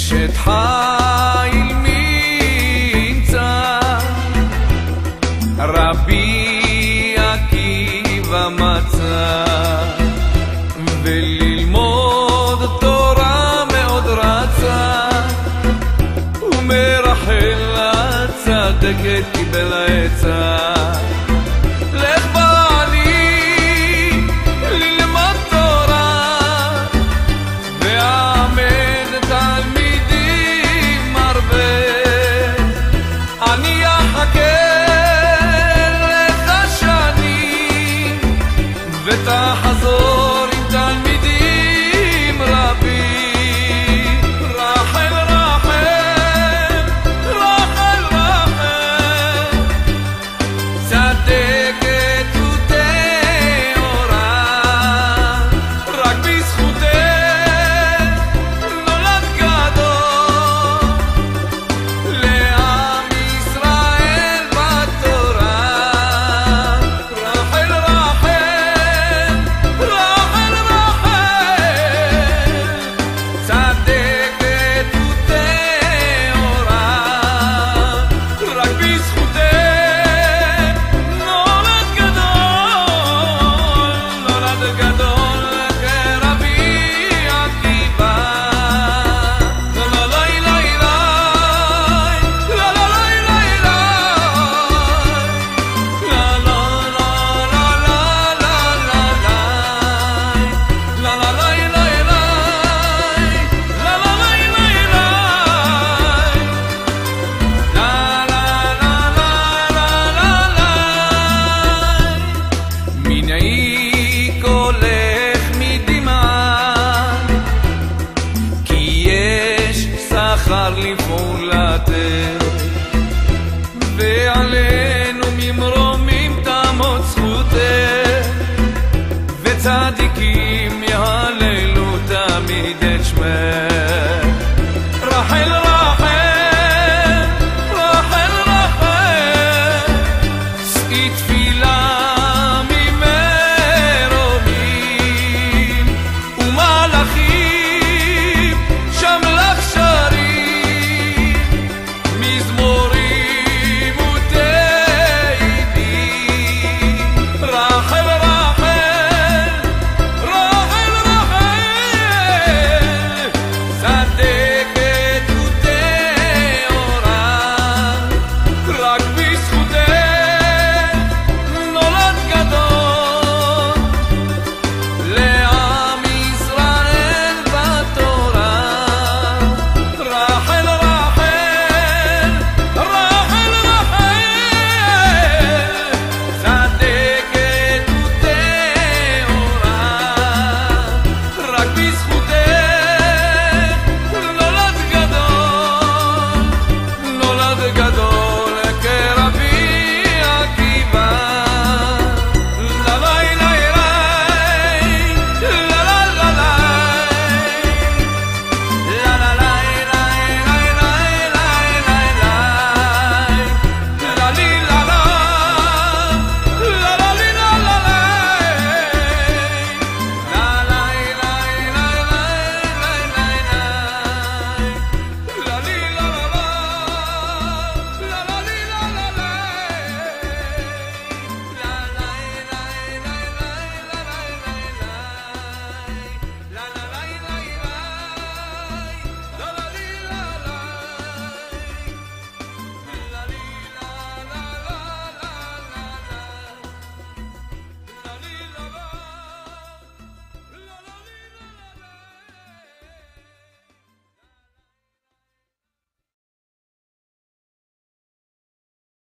אשת חיל נמצא, רבי עקיבא מצא, וללמוד תורה מאוד רצה, ומרחל הצדקת קיבל עצה. לך בעלי ללמוד תורה, ועמד תלמידים הרבה, אני אחכה לך שנים, ותחזור עם תלמידים רבים. רחל רחל רחל רחל, צדקת וטהורה, רק בזכותך נולד גדול לעם ישראל בתורה. רחל רחל רחל רחל, צדקת וטהורה, רק בזכותך נולד גדול כרבי עקיבא. לה לה לה לה לה לה לה לה לה מנעי קולך מדמעה, כי יש שכר לפעולתך,